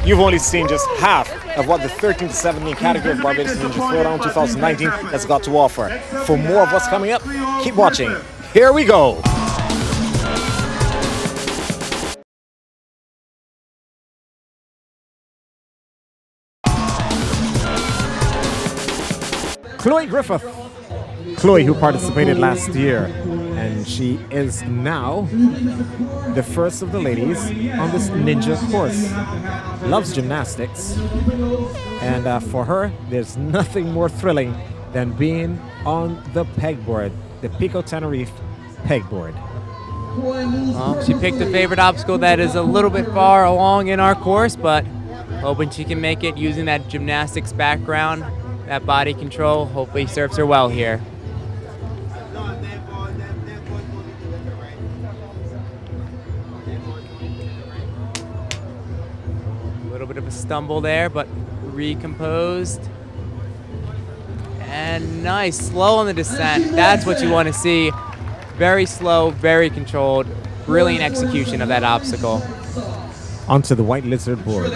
you've only seen just half of what the 13 to 17 category of Barbados Ninja Throwdown 2019 has got to offer. For more of what's coming up, keep watching. Here we go. Chloe Griffith. Chloe, who participated last year, and she is now the first of the ladies on this ninja course. Loves gymnastics, and for her, there's nothing more thrilling than being on the pegboard, the Pico Tenerife pegboard. Well, she picked a favorite obstacle that is a little bit far along in our course, but hoping she can make it using that gymnastics background. That body control hopefully serves her well here. A little bit of a stumble there, but recomposed. And nice, slow on the descent. That's what you want to see. Very slow, very controlled. Brilliant execution of that obstacle. Onto the white lizard board.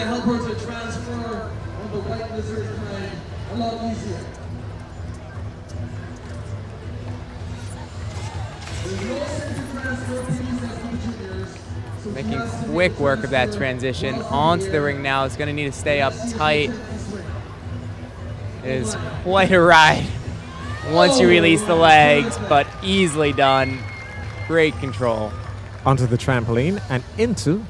Making quick work of that transition onto the ring now. It's going to need to stay up tight. It is quite a ride once you release the legs, but easily done. Great control. Onto the trampoline and into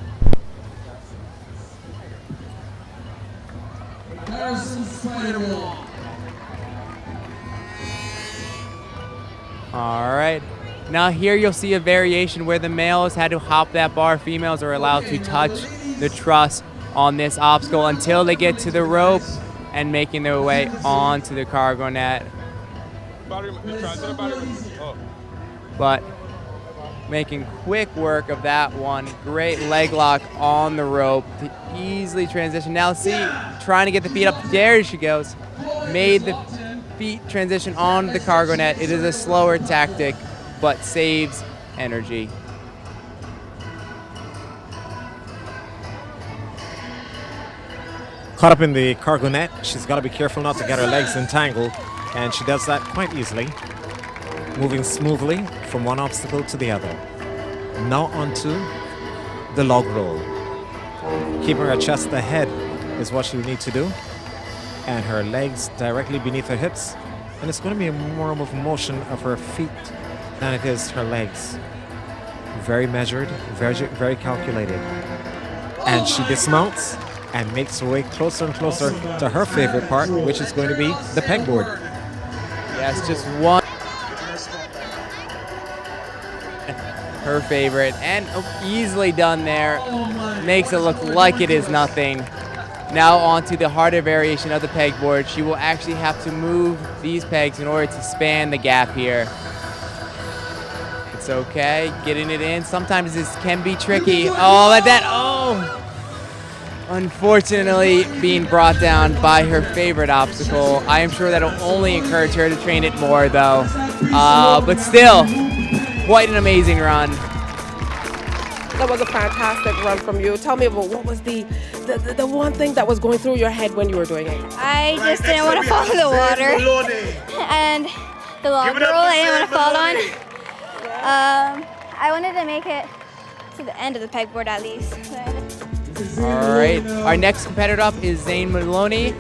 all right. Now here you'll see a variation where the males had to hop that bar. Females are allowed to touch the truss on this obstacle until they get to the rope and making their way onto the cargo net. But making quick work of that one. Great leg lock on the rope to easily transition. Now see, trying to get the feet up. There she goes. Made the feet transition onto the cargo net. It is a slower tactic, but saves energy. caught up in the cargo net. She's got to be careful not to get her legs entangled, and she does that quite easily, moving smoothly from one obstacle to the other. Now onto the log roll. Keeping her chest ahead is what she would need to do, and her legs directly beneath her hips, and it's going to be more of a motion of her feet than it is her legs. Very measured, very calculated. And she dismounts and makes her way closer and closer to her favorite part, which is going to be the pegboard. Yes, just one. Her favorite, and easily done there. Makes it look like it is nothing. Now onto the harder variation of the pegboard. She will actually have to move these pegs in order to span the gap here. It's okay, getting it in. Sometimes this can be tricky. Oh! Unfortunately, being brought down by her favorite obstacle. I am sure that'll only encourage her to train it more, though. But still, quite an amazing run. That was a fantastic run from you. Tell me about what was the one thing that was going through your head when you were doing it. I just didn't want to fall in the water, and the log roll I didn't want to fall on. I wanted to make it to the end of the pegboard at least. All right, our next competitor up is Zane Maloney.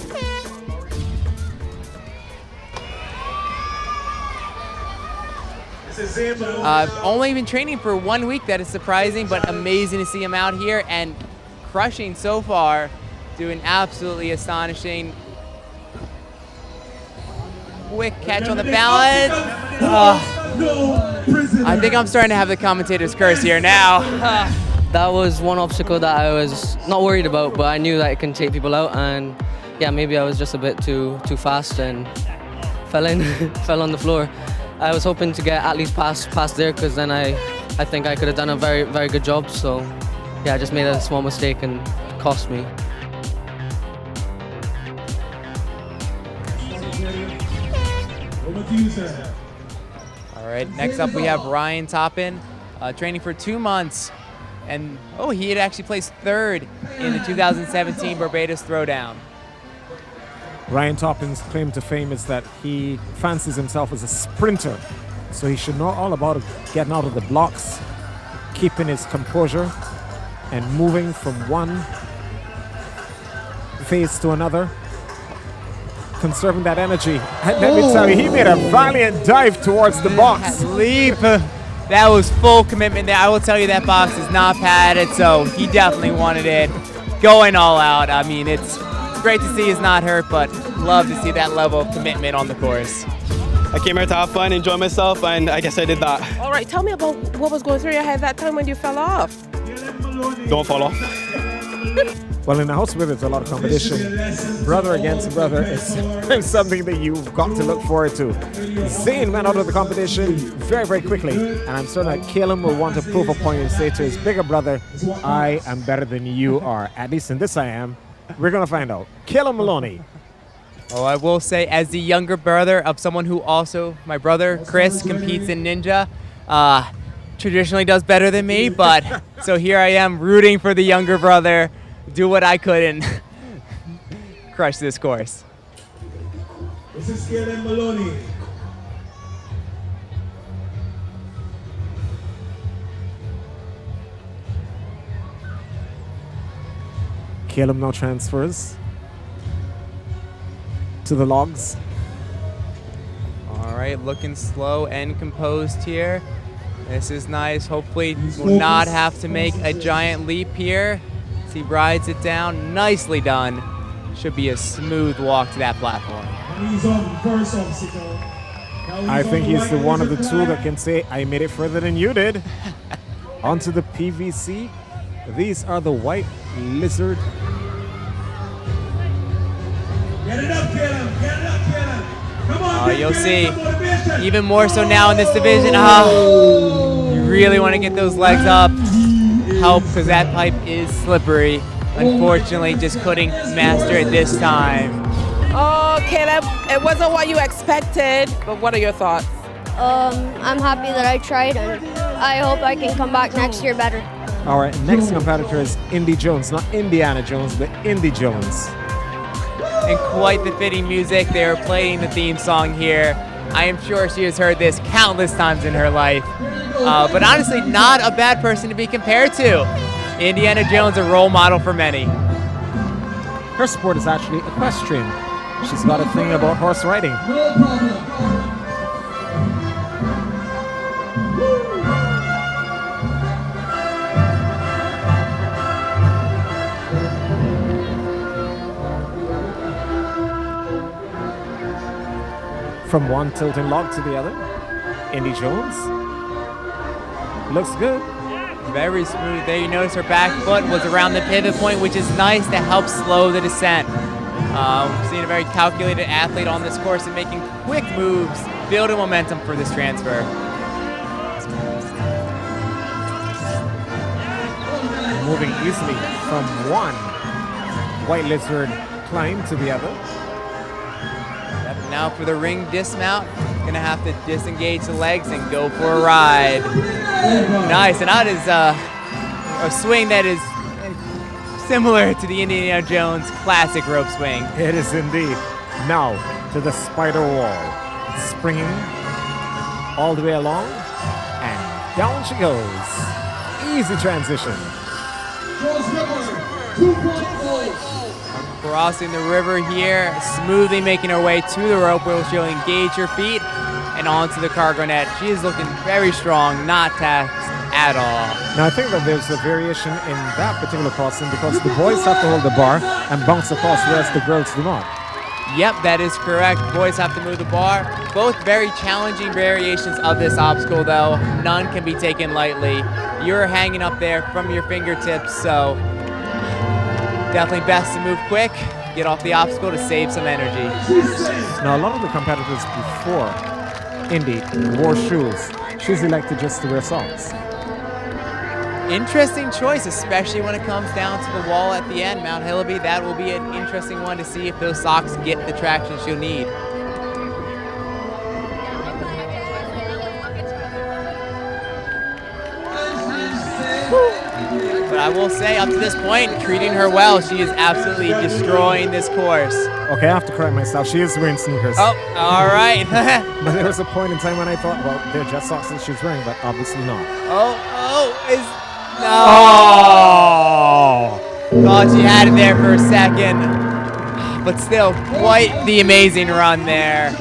Only been training for 1 week. That is surprising, but amazing to see him out here and crushing so far, doing absolutely astonishing. Quick catch on the balance. I think I'm starting to have the commentator's curse here now. That was one obstacle that I was not worried about, but I knew that it can take people out, and yeah, maybe I was just a bit too fast and fell on the floor. I was hoping to get at least past there, because then I think I could have done a very good job. So yeah, I just made a small mistake and it cost me. All right, next up we have Ryan Toppin, training for 2 months And, oh, he had actually placed third in the 2017 Barbados Throwdown. Ryan Toppin's claim to fame is that he fancies himself as a sprinter. So he should know all about getting out of the blocks, keeping his composure, and moving from one phase to another, conserving that energy. And let me tell you, he made a valiant dive towards the box. Leap. That was full commitment there. I will tell you that box is not padded, so he definitely wanted it. Going all out. I mean, it's great to see he's not hurt, but love to see that level of commitment on the course. I came here to have fun, enjoy myself, and I guess I did that. All right, tell me about what was going through your head that time when you fell off. Don't fall off. Well, in a house where there's a lot of competition, brother against brother is something that you've got to look forward to. Zane went out of the competition very, very quickly, and I'm certain that Caleb will want to prove a point and say to his bigger brother, I am better than you are. At least in this I am. We're going to find out. Caleb Maloney. Oh, I will say, as the younger brother of someone who also, my brother Chris, competes in Ninja, traditionally does better than me, but so here I am rooting for the younger brother, do what I could and crush this course. This is Caleb Maloney. Caleb now transfers to the logs. All right, looking slow and composed here. This is nice. Hopefully will not have to make a giant leap here. As he rides it down, nicely done. Should be a smooth walk to that platform. He's on the first obstacle. I think he's the one of the two that can say, I made it further than you did. Onto the PVC. These are the white lizard. Get it up, Caleb. Get it up, Caleb. Come on, You'll see, motivation. even more so now in this division. Oh, you really want to get those legs up. Help, because that pipe is slippery. Unfortunately, just couldn't master it this time. Oh, Caleb, it wasn't what you expected, but what are your thoughts? I'm happy that I tried, and I hope I can come back next year better. All right, next competitor is Indy Jones, not Indiana Jones, but Indy Jones. And quite the fitting music. They are playing the theme song here. I am sure she has heard this countless times in her life. But honestly, not a bad person to be compared to. Indiana Jones, a role model for many. Her sport is actually equestrian. She's got a thing about horse riding. From one tilting log to the other, Indy Jones looks good. Very smooth there. You notice her back foot was around the pivot point, which is nice to help slow the descent. We've seen a very calculated athlete on this course and making quick moves, building momentum for this transfer. Moving easily from one white lizard climb to the other. Now for the ring dismount, gonna have to disengage the legs and go for a ride. Nice, and that is a swing that is similar to the Indiana Jones classic rope swing. It is indeed. Now to the spider wall. Springing all the way along, and down she goes. Easy transition. Crossing the river here, smoothly making her way to the rope where she'll engage her feet and onto the cargo net. She is looking very strong, not taxed at all. Now I think that there's a variation in that particular crossing because the boys have to hold the bar and bounce across, whereas the girls do not. Yep, that is correct. Boys have to move the bar. Both very challenging variations of this obstacle though. None can be taken lightly. You're hanging up there from your fingertips, so definitely best to move quick, get off the obstacle to save some energy. Now a lot of the competitors before Indy wore shoes. She's elected just to wear socks. Interesting choice, especially when it comes down to the wall at the end. Mount Hillaby, that will be an interesting one to see if those socks get the traction she'll need. I will say, up to this point, treating her well. She is absolutely destroying this course. Okay, I have to correct myself. She is wearing sneakers. Oh, all right. But there was a point in time when I thought, well, they're just socks that she's wearing, but obviously not. No. Thought she had it there for a second. But still, quite the amazing run there.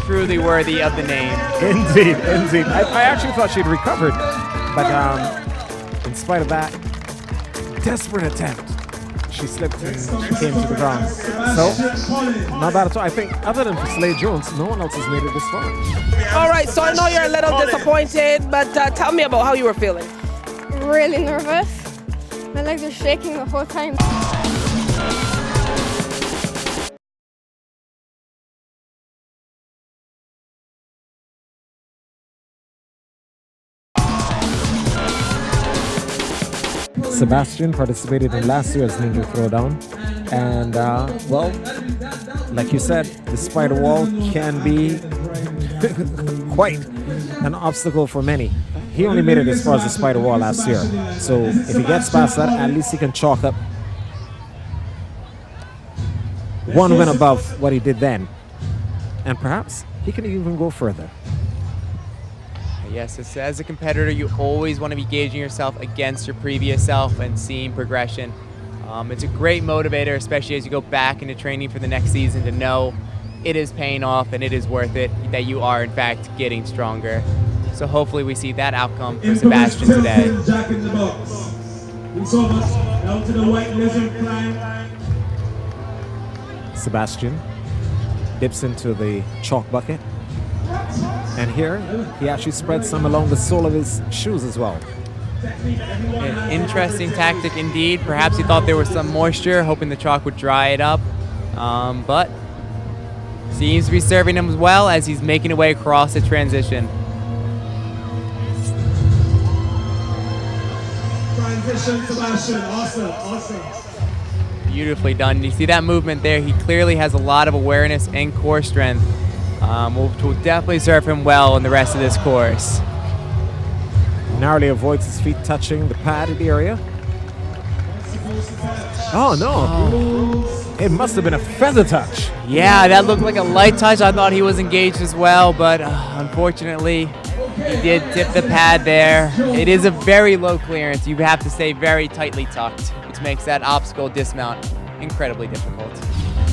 Truly worthy of the name. Indeed, indeed. I actually thought she'd recovered, but in spite of that desperate attempt, she slipped and she came to the ground. So, not bad at all. I think other than for Slade Jones, no one else has made it this far. All right, so I know you're a little disappointed, but tell me about how you were feeling. Really nervous. My legs are shaking the whole time. Sebastian participated in last year's Ninja Throwdown, and well, like you said, the spider wall can be quite an obstacle for many. He only made it as far as the spider wall last year, so if he gets past that, at least he can chalk up one win above what he did then, and perhaps he can even go further. Yes, as a competitor, you always want to be gauging yourself against your previous self and seeing progression. It's a great motivator, especially as you go back into training for the next season, to know it is paying off and it is worth it, that you are in fact getting stronger. So hopefully we see that outcome for Sebastian today. Jack in the box. Thanks so much. Down to the white lizard climb. Sebastian dips into the chalk bucket. And here, he actually spread some along the sole of his shoes as well. An interesting tactic indeed. Perhaps he thought there was some moisture, hoping the chalk would dry it up. But seems to be serving him as well as he's making a way across the transition. Transition, Sebastian. Awesome, awesome. Beautifully done. You see that movement there? He clearly has a lot of awareness and core strength. Will definitely serve him well in the rest of this course. Narrowly avoids his feet touching the padded area. Oh no! It must have been a feather touch. Yeah, that looked like a light touch. I thought he was engaged as well, but unfortunately, he did tip the pad there. It is a very low clearance. You have to stay very tightly tucked, which makes that obstacle dismount incredibly difficult.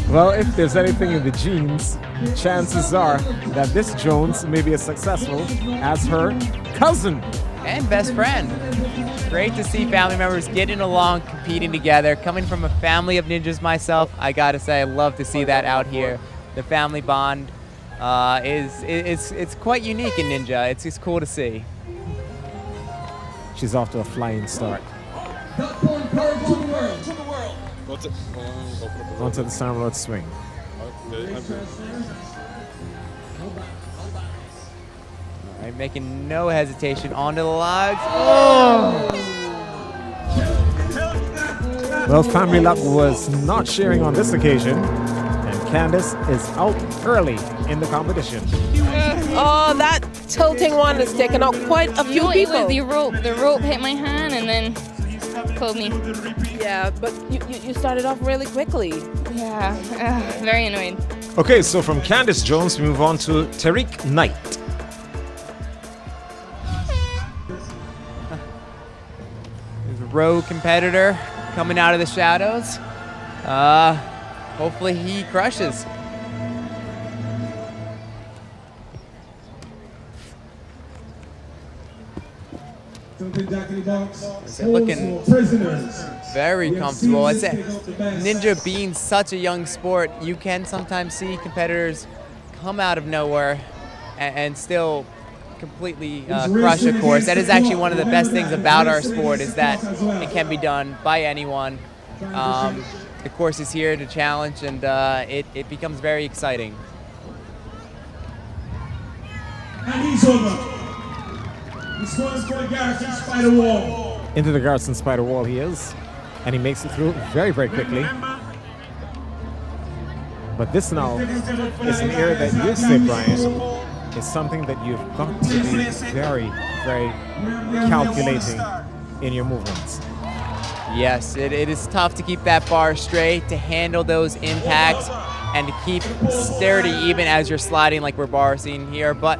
Well, if there's anything in the genes, chances are that this Jones may be as successful as her cousin. And best friend. Great to see family members getting along, competing together. Coming from a family of ninjas myself, I gotta say I love to see that out here. The family bond it's quite unique in ninja. It's cool to see. She's off to a flying start. Onto the Soundlord swing. All right, making no hesitation onto the logs. Oh! Well, family luck was not sharing on this occasion, and Candace is out early in the competition. Oh, that tilting one has taken out quite a few people. It was the rope. The rope hit my hand and then pulled me. Yeah, but you started off really quickly. Yeah, very annoyed. Okay, so from Candace Jones, we move on to Tariq Knight. There's a rogue competitor coming out of the shadows. Hopefully he crushes. Looking very comfortable. I say, ninja being such a young sport, you can sometimes see competitors come out of nowhere and still completely crush a course. That is actually one of the best things about our sport, is that it can be done by anyone. The course is here to challenge, and it becomes very exciting. And he's over. This one's for the Garrison Spider Wall. Into the Garrison Spider Wall he is, and he makes it through very, very quickly. But this now is an area that you say, Brian, is something that you've got to be very, very calculating in your movements. Yes, it is tough to keep that bar straight, to handle those impacts, and to keep sturdy even as you're sliding like we're bar seeing here, but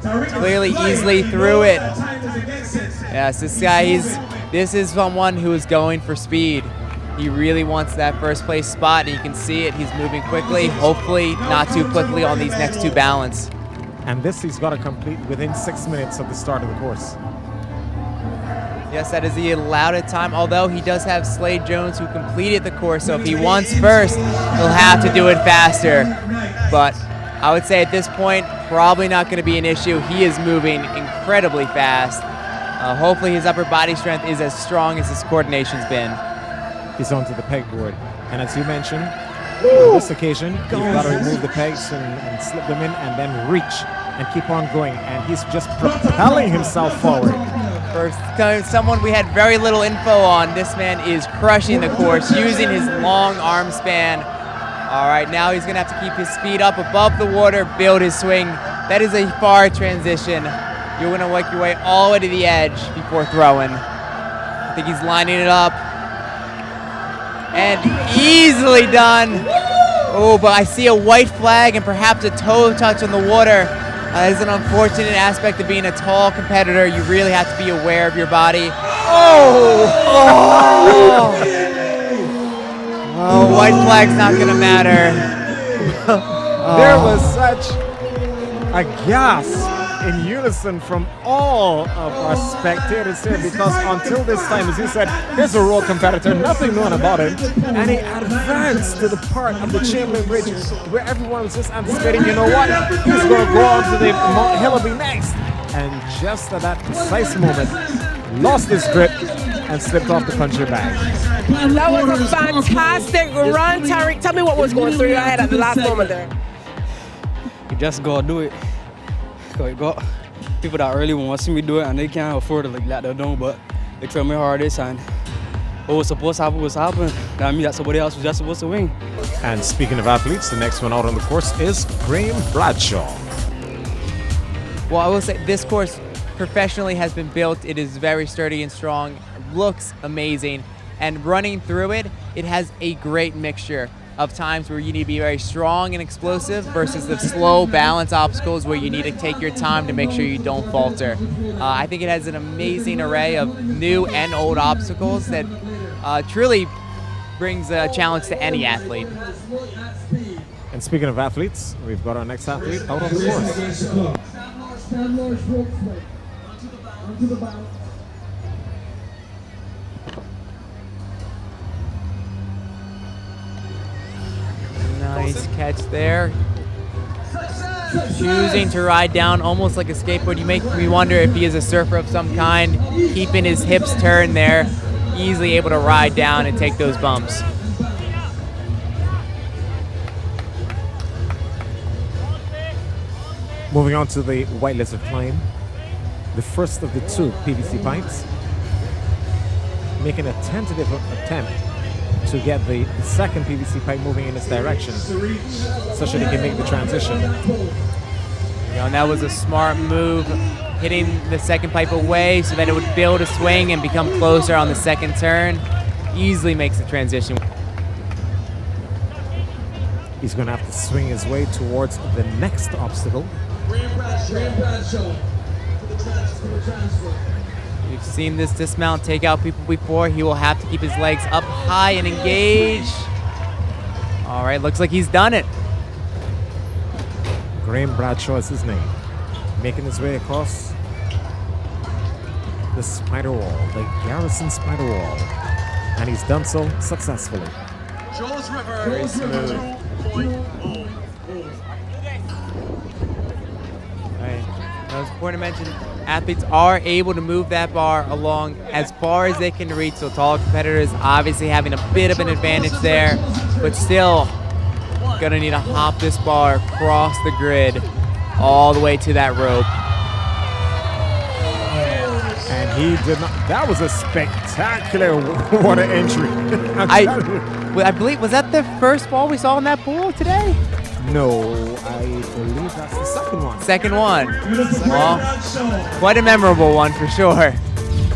clearly easily through it. Yes, this guy, this is someone who is going for speed. He really wants that first place spot, and you can see it. He's moving quickly, hopefully not too quickly on these next two balance. And this he's got to complete within 6 minutes of the start of the course. Yes, that is the allowed time, although he does have Slade Jones who completed the course, so if he wants first, he'll have to do it faster. But I would say at this point, probably not going to be an issue. He is moving incredibly fast. Hopefully his upper body strength is as strong as his coordination's been. He's onto the pegboard. And as you mentioned, on this occasion, you've got to remove the pegs and slip them in and then reach and keep on going. And he's just propelling himself forward. For someone we had very little info on, this man is crushing the course, using his long arm span. All right, now he's going to have to keep his speed up above the water, build his swing. That is a far transition. You're going to work your way all the way to the edge before throwing. I think he's lining it up. And easily done. Oh, but I see a white flag and perhaps a toe touch on the water. That is an unfortunate aspect of being a tall competitor. You really have to be aware of your body. Oh, white flag's not gonna matter. There was such a gasp in unison from all of our spectators here, because until this time, as you said, here's a raw competitor, nothing known about him, and he advanced to the part of the Chamberlain Bridge where everyone was just anticipating, you know what, he's going to go on to the Mount Hillaby next. And just at that precise moment, lost his grip and slipped off the puncher bag. That was a fantastic run, Tariq. Tell me what was going through your head at the last moment there. You just gotta do it. Cause you got people that really want to see me do it and they can't afford to let them down, but they try my hardest, and what was supposed to happen was happen. That means that somebody else was just supposed to win. And speaking of athletes, the next one out on the course is Graham Bradshaw. Well, I will say this course professionally has been built. It is very sturdy and strong, looks amazing, and running through it, it has a great mixture of times where you need to be very strong and explosive versus the slow balance obstacles where you need to take your time to make sure you don't falter. I think it has an amazing array of new and old obstacles that truly brings a challenge to any athlete. And speaking of athletes, we've got our next athlete out on the course. Nice catch there. Choosing to ride down almost like a skateboard. You make me wonder if he is a surfer of some kind, keeping his hips turned there, easily able to ride down and take those bumps. Moving on to the White Lizard climb, the first of the two PVC pipes, making a tentative attempt to get the second PVC pipe moving in its direction so that he can make the transition. And that was a smart move, hitting the second pipe away so that it would build a swing and become closer on the second turn. Easily makes the transition. He's going to have to swing his way towards the next obstacle. We've seen this dismount take out people before. He will have to keep his legs up high and engaged. All right, looks like he's done it. Graham Bradshaw is his name. Making his way across the spider wall, the Garrison spider wall. And he's done so successfully. Very smooth. It was important to mention, athletes are able to move that bar along as far as they can reach, so tall competitors obviously having a bit of an advantage there, but still gonna need to hop this bar across the grid all the way to that rope. And he did not, that was a spectacular water entry. I believe, was that the first ball we saw in that pool today? No, I believe that's the second one. Second one. Well, quite a memorable one for sure.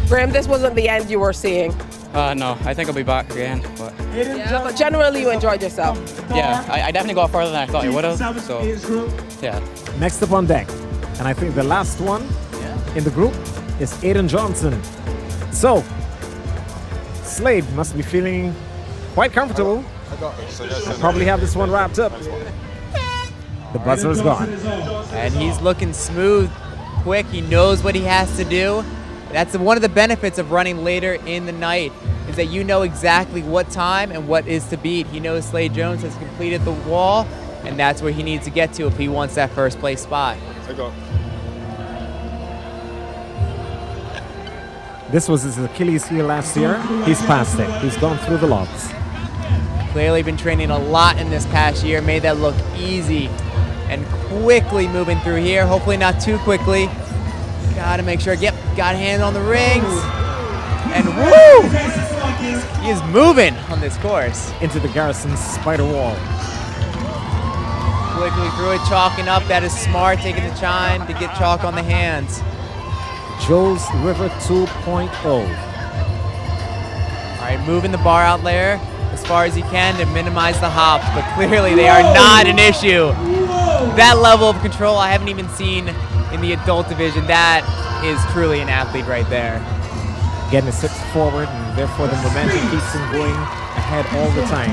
Graham, this wasn't the end you were seeing. No, I think I'll be back again. But Yeah, but generally you enjoyed yourself. yeah, I definitely got further than I thought I would have. So yeah. Next up on deck, and I think the last one in the group is Aiden Johnson. So, Slade must be feeling quite comfortable. Probably have this one wrapped up. The buzzer is gone. And he's looking smooth, quick. He knows what he has to do. That's one of the benefits of running later in the night, is that you know exactly what time and what is to beat. He knows Slade Jones has completed the wall, and that's where he needs to get to if he wants that first place spot. This was his Achilles heel last year. He's passed it. He's gone through the logs. Clearly been training a lot in this past year, made that look easy, and quickly moving through here. Hopefully not too quickly. Gotta make sure, yep, got a hand on the rings. And woo! He is moving on this course. Into the Garrison spider wall. Quickly through it, chalking up. That is smart, taking the time to get chalk on the hands. Joe's River 2.0. All right, moving the bar out there as far as he can to minimize the hops, but clearly they are not an issue. That level of control I haven't even seen in the adult division. That is truly an athlete right there. Getting his hips forward, and therefore the momentum keeps him going ahead all the time.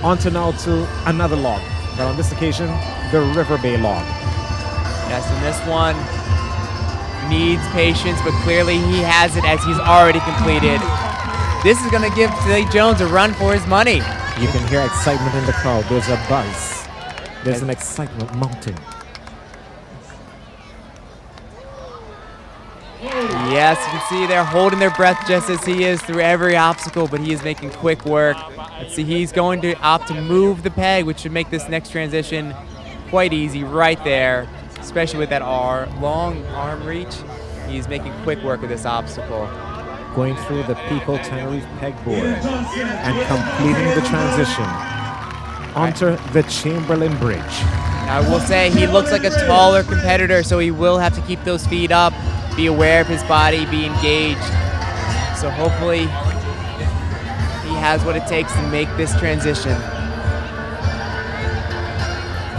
On to now to another log, but on this occasion, the River Bay log. Yes, and this one needs patience, but clearly he has it as he's already completed. This is going to give Slade Jones a run for his money. You can hear excitement in the crowd. There's a buzz. There's an excitement mounting. Yes, you can see they're holding their breath just as he is through every obstacle, but he is making quick work. Let's see, he's going to opt to move the peg, which should make this next transition quite easy right there, especially with that long arm reach. He's making quick work of this obstacle. Going through the Pico Tenerife pegboard and completing the transition onto the Chamberlain Bridge. Now, I will say he looks like a taller competitor, so he will have to keep those feet up, be aware of his body, be engaged. So hopefully he has what it takes to make this transition.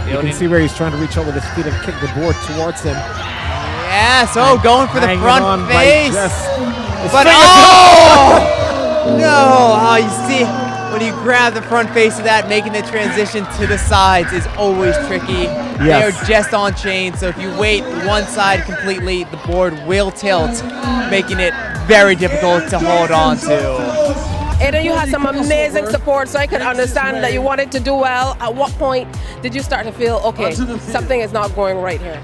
You can see where he's trying to reach out with his feet and kick the board towards him. Yeah, so going for the front face. But oh! No! Oh, you see, when you grab the front face of that, making the transition to the sides is always tricky. Yes. They are just on chain, so if you wait one side completely, the board will tilt, making it very difficult to hold on to. Aiden, you had some amazing support, so I could understand that you wanted to do well. At what point did you start to feel, okay, something is not going right here?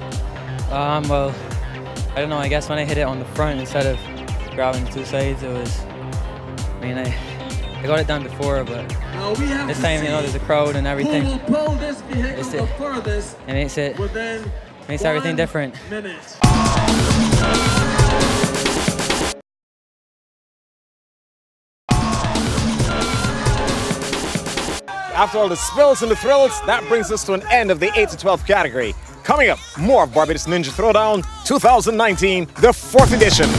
Well, I don't know, I guess when I hit it on the front instead of grabbing the two sides, it was, I mean, I got it done before, but this time, you know, there's a crowd and everything. It makes everything different. After all the spills and the thrills, that brings us to an end of the 8 to 12 category. Coming up, more of Barbados Ninja Throwdown 2019, the 4th edition.